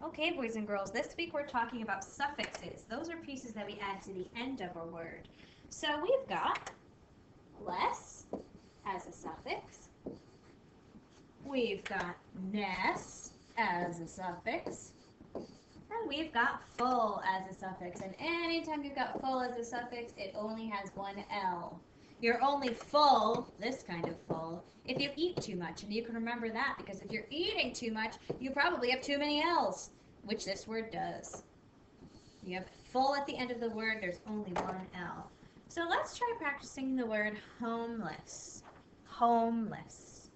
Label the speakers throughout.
Speaker 1: Okay, boys and girls, this week we're talking about suffixes. Those are pieces that we add to the end of a word. So we've got less as a suffix. We've got ness as a suffix. And we've got full as a suffix. And anytime you've got full as a suffix, it only has one L. You're only full, this kind of full, if you eat too much. And you can remember that because if you're eating too much, you probably have too many L's, which this word does. You have full at the end of the word, there's only one L. So let's try practicing the word homeless. Homeless.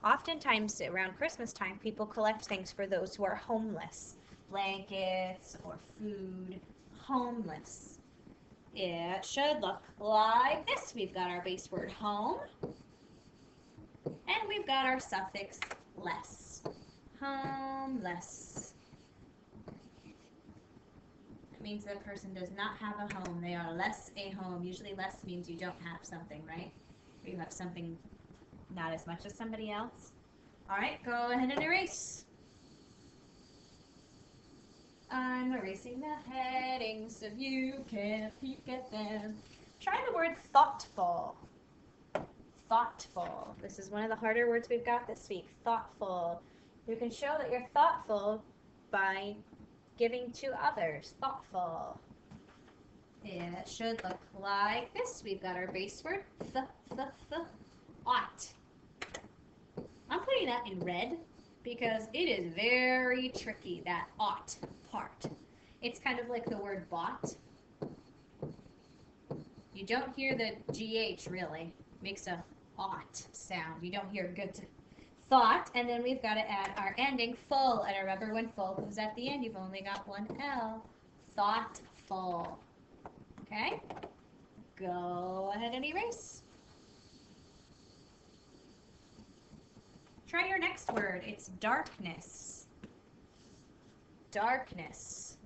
Speaker 1: Oftentimes around Christmas time, people collect things for those who are homeless. Blankets or food. Homeless. It should look like this. We've got our base word home. And we've got our suffix less. Homeless. It means the person does not have a home. They are less a home. Usually less means you don't have something, right? Or you have something not as much as somebody else. All right, go ahead and erase. I'm erasing the headings so you can't peek at them. Try the word thoughtful. Thoughtful. This is one of the harder words we've got this week. Thoughtful. You can show that you're thoughtful by giving to others. Thoughtful. It should look like this. We've got our base word. Ought. I'm putting that in red because it is very tricky, that ought part. It's kind of like the word bought. You don't hear the GH really. It makes a ought sound. You don't hear good thought. And then we've got to add our ending full. And remember, when full comes at the end, you've only got one L. Thoughtful. Okay? Go ahead and erase. Try your next word. It's darkness. Darkness.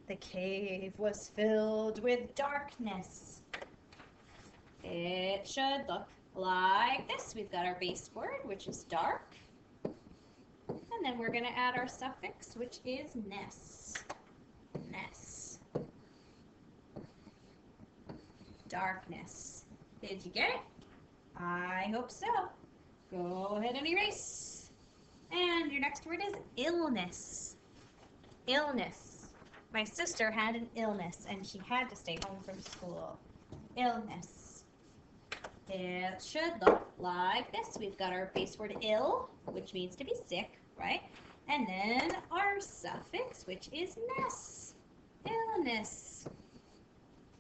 Speaker 1: The cave was filled with darkness. It should look like this. We've got our base word, which is dark. And then we're going to add our suffix, which is ness. Ness. Darkness. Did you get it? I hope so. Go ahead and erase. And your next word is illness. Illness. My sister had an illness and she had to stay home from school. Illness. It should look like this. We've got our base word ill, which means to be sick, right? And then our suffix, which is ness. Illness.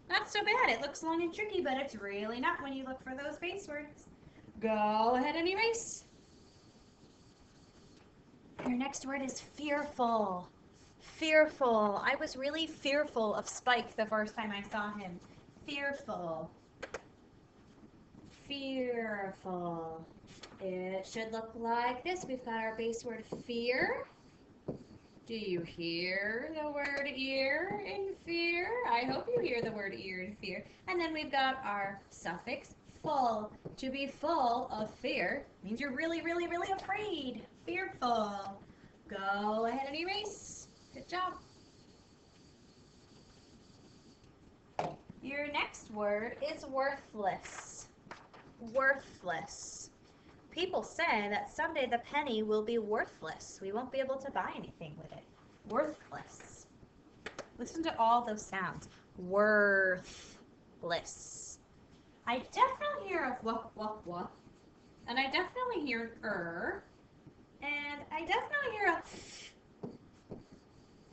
Speaker 1: Not so bad. It looks long and tricky, but it's really not when you look for those base words. Go ahead and erase. Your next word is fearful. Fearful. I was really fearful of Spike the first time I saw him. Fearful. Fearful. It should look like this. We've got our base word fear. Do you hear the word ear in fear? I hope you hear the word ear in fear. And then we've got our suffix full. To be full of fear means you're really, really, really afraid. Fearful. Go ahead and erase. Good job. Your next word is worthless. Worthless. People say that someday the penny will be worthless. We won't be able to buy anything with it. Worthless. Listen to all those sounds. Worthless. I definitely hear a wah, wah, wah. And I definitely hear an and I definitely hear a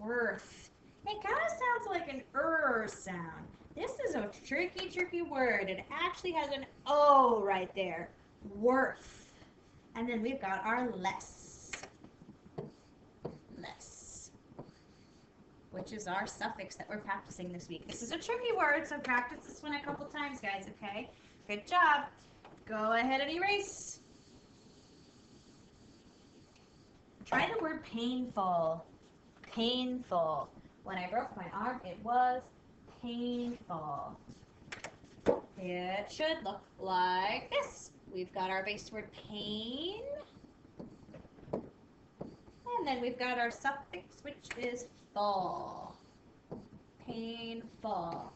Speaker 1: worth. It kind of sounds like an sound. This is a tricky, tricky word. It actually has an O right there. Worth. And then we've got our less. Less. Which is our suffix that we're practicing this week. This is a tricky word, so practice this one a couple times, guys, okay? Good job. Go ahead and erase. Try the word painful. Painful. When I broke my arm, it was painful. It should look like this. We've got our base word pain. And And then we've got our suffix, which is full. Painful.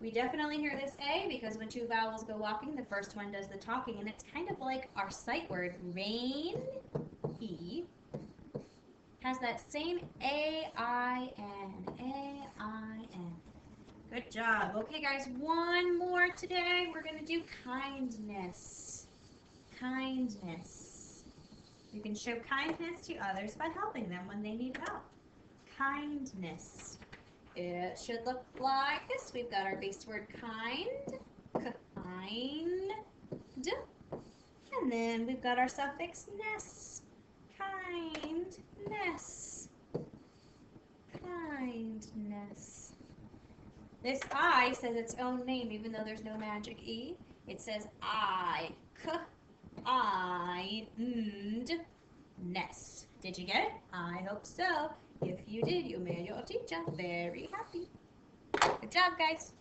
Speaker 1: We definitely hear this A because when two vowels go walking, the first one does the talking, and it's kind of like our sight word, rain, E, has that same A-I-N, A-I-N. Good job. Okay, guys, one more today. We're going to do kindness. Kindness. You can show kindness to others by helping them when they need help. Kindness. It should look like this. We've got our base word kind, kind, and then we've got our suffix ness, kindness, kindness. This I says its own name, even though there's no magic E. It says I, and ness. Did you get it? I hope so. If you did, you made your teacher very happy. Good job, guys.